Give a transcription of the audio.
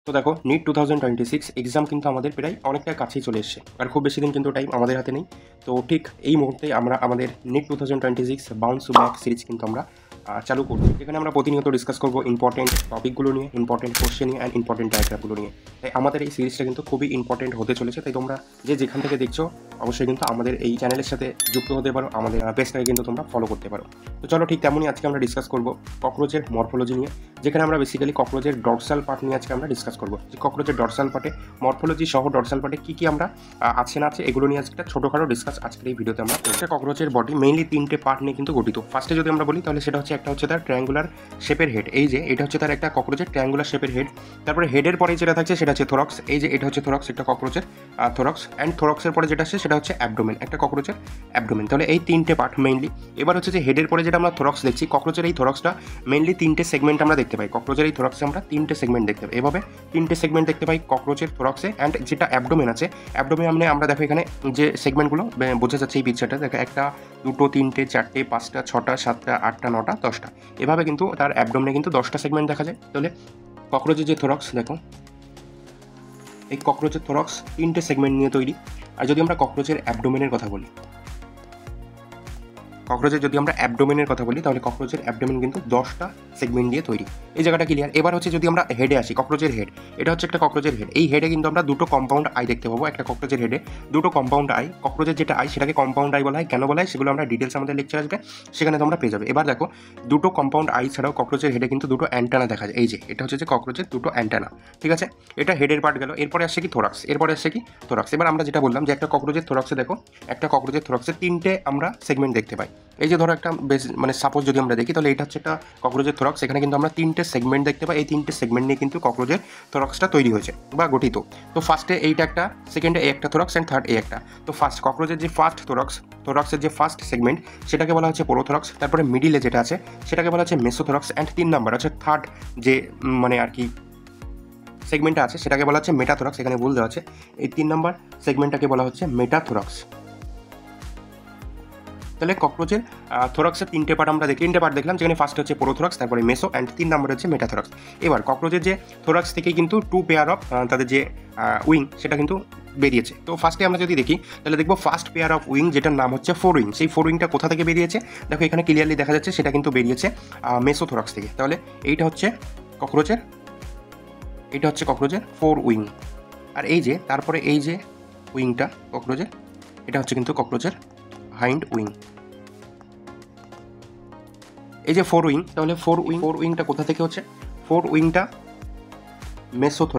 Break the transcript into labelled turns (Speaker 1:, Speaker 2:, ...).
Speaker 1: তো দেখো NEET 2026 exam কিন্তু আমাদের প্রায় অনেকটা কাছেই চলে এসেছে, আর খুব বেশি দিন কিন্তু টাইম আমাদের হাতে নেই। তো ঠিক এই মুহূর্তে আমরা আমাদের নিট 2026 বাউন্স ব্যাক সিরিজ কিন্তু আমরা চালু করছি, যেখানে আমরা প্রতিনিয়ত ডিসকাস করবো ইম্পর্টেন্ট টপিকগুলো নিয়ে, ইম্পর্টেন্ট কোশ্চেন নিয়ে অ্যান্ড ইম্পর্টেন্ট ডায়াগ্রামগুলো নিয়ে। তাই আমাদের এই সিরিজটা কিন্তু খুবই ইম্পর্টেন্ট হতে চলেছে। তাই তোমরা যে যেখান থেকে দেখছো অবশ্যই কিন্তু আমাদের এই চ্যানেলের সাথে যুক্ত হতে পারো, আমাদের পেজটাকে কিন্তু তোমরা ফলো করতে পারো। তো চলো ঠিক তেমনই আজকে আমরা ডিসকাস করবো ককরোচের মরফোলজি নিয়ে, যেখানে আমরা বেসিক্যালি ককরোচের ডরসাল পার্ট নিয়ে আজকে আমরা ডিসকাস করবো। যে ককরোচের ডরসাল পার্টে মরফোলজি সহ ডরসাল পার্টে কী কী আমরা আছে না আছে এগুলো নিয়ে আজকে ছোটোখাটো ডিসকাস আজকের এই ভিডিওতে আমরা করছি। ককরোচের বডি মেইনলি তিনটে পার্ট নিয়ে কিন্তু গঠিত। ফার্স্টে যদি আমরা বলি তাহলে সেটা হচ্ছে একটা হচ্ছে তার ট্রায়াঙ্গুলার শেপের হেড, এই যে এটা হচ্ছে তার একটা ককরোচের ট্রায়াঙ্গুলার শেপের হেড। তারপরে হেডের পরে যেটা থাকছে সেটা হচ্ছে থোরাক্স, এই যে এটা হচ্ছে থোরাক্স, একটা ককরোচের থোরাক্স। অ্যান্ড থোরাক্সের পরে যেটা আসছে সেটা হচ্ছে অ্যাবডোমেন, একটা ককরোচের অ্যাবডোমেন। তাহলে এই তিনটে পার্ট মেইনলি। এবার হচ্ছে যে হেডের পরে যেটা আমরা থোরাক্স দেখছি, ককরোচের এই থোরাক্সটা মেইনলি তিনটে সেগমেন্ট আমরা দেখতে পাই। ককরোচের এই থোরাক্সে আমরা তিনটে সেগমেন্ট দেখতে পাই, এভাবে তিনটে সেগমেন্ট দেখতে পাই ককরোচের থোরাক্সে। অ্যান্ড যেটা অ্যাবডোমেন আছে, অ্যাবডোমেনে আমরা দেখো এখানে যে সেগমেন্টগুলো বোঝা যাচ্ছে এই পিকচারটা, দেখো একটা দুটো তিনটে চারটে পাঁচটা ছটা সাতটা আটটা নটা দশটা, এভাবে কিন্তু তার অ্যাবডোমেনে কিন্তু 10টা সেগমেন্ট দেখা যায়। তাহলে ককরোচের যে থোরাক্স দেখো, এই ককরোচের থোরাক্স তিনটে সেগমেন্ট নিয়ে তৈরি। আর যদি আমরা ককরোচের অ্যাবডোমেনের কথা বলি, ককরোচের যদি আমরা অ্যাবডোমেনের কথা বলি তাহলে ককরোচের অ্যাবডোমেন কিন্তু 10টা সেগমেন্ট দিয়ে তৈরি। এই জায়গাটা ক্লিয়ার। এবার হচ্ছে যদি আমরা হেডে আসি, ককরোচের হেড, এটা হচ্ছে একটা ককরোচের হেড। এই হেডে কিন্তু আমরা দুটো কম্পাউন্ড আই দেখতে পাবো। একটা ককরোচের হেডে দুটো কম্পাউন্ড আই, ককরোচের যেটা আই সেটাকে কম্পাউন্ড আই বলা হয়। কেন বলা হয় সেগুলো আমরা ডিটেলস আমাদের লেকচার আসবে, সেখানে তোমরা পেয়ে যাবে। এবার দেখো দুটো কম্পাউন্ড আই ছাড়াও ককরোচের হেডে কিন্তু দুটো অ্যান্টানা দেখা যায়। এই যে এটা হচ্ছে যে ককরোচের দুটো অ্যান্টানা, ঠিক আছে। এটা হেডের পার্ট গেল। এরপরে আসছে কি থোরাক্স, এরপরে আসছে কি থোরাক্স। এবার আমরা যেটা বললাম যে একটা ককরোচের থোরাক্সে দেখো, একটা ককরোচের থোরাক্সে তিনটে আমরা সেগমেন্ট দেখতে পাই। এই যে ধরো একটা মানে সাপোজ যদি আমরা দেখি তাহলে এটা হচ্ছে একটা ককরোচের থোরাক্স, এখানে কিন্তু আমরা তিনটে সেগমেন্ট দেখতে পাই। এই তিনটে সেগমেন্ট নিয়ে কিন্তু ককরোচের থোরাক্সটা তৈরি হয়েছে বা গঠিত। তো ফার্স্টে এইটা একটা, সেকেন্ডে এই একটা থোরাক্স, অ্যান্ড থার্ড এই একটা। তো ফার্স্ট ককরোচের যে ফার্স্ট থোরাক্সের যে ফার্স্ট সেগমেন্ট সেটাকে বলা হচ্ছে পোরোথোরাক্স। তারপরে মিডিলে যেটা আছে সেটাকে বলা হচ্ছে মেসোথোরাক্স। অ্যান্ড 3 নাম্বার আছে থার্ড যে মানে আর কি সেগমেন্টটা আছে সেটাকে বলা হচ্ছে মেটাথোরাক্স। এখানে ভুল দেওয়া আছে, এই 3 নাম্বার সেগমেন্টটাকে বলা হচ্ছে মেটাথোরাক্স। তাহলে ককরোচের থোরাক্সের তিনটে পার্ট আমরা দেখলাম, যেখানে ফার্স্ট হচ্ছে পোরোথোরাক্স, তারপরে মেসো, অ্যান্ড 3 নাম্বার হচ্ছে মেটাথোরাক্স। এবার ককরোচের যে থোরাক্স থেকে কিন্তু 2 পেয়ার অফ তাদের যে উইং সেটা কিন্তু বেরিয়েছে। তো ফার্স্টে আমরা যদি দেখি তাহলে দেখবো ফার্স্ট পেয়ার অফ উইং যেটার নাম হচ্ছে ফোর উইং, সেই ফোর উইংটা কোথা থেকে বেরিয়েছে দেখো এখানে ক্লিয়ারলি দেখা যাচ্ছে, সেটা কিন্তু বেরিয়েছে মেসোথোরাক্স থেকে। তাহলে এইটা হচ্ছে ককরোচের, এটা হচ্ছে ককরোচের ফোর উইং। আর এই যে তারপরে এই যে উইংটা ককরোচের, এটা হচ্ছে কিন্তু ককরোচের হাইন্ড উইং। এই যে ফোর উইং, তাহলে ফোর উইংটা কোথা থেকে হচ্ছে, ফোর উইংটা মেসোথোরাক্স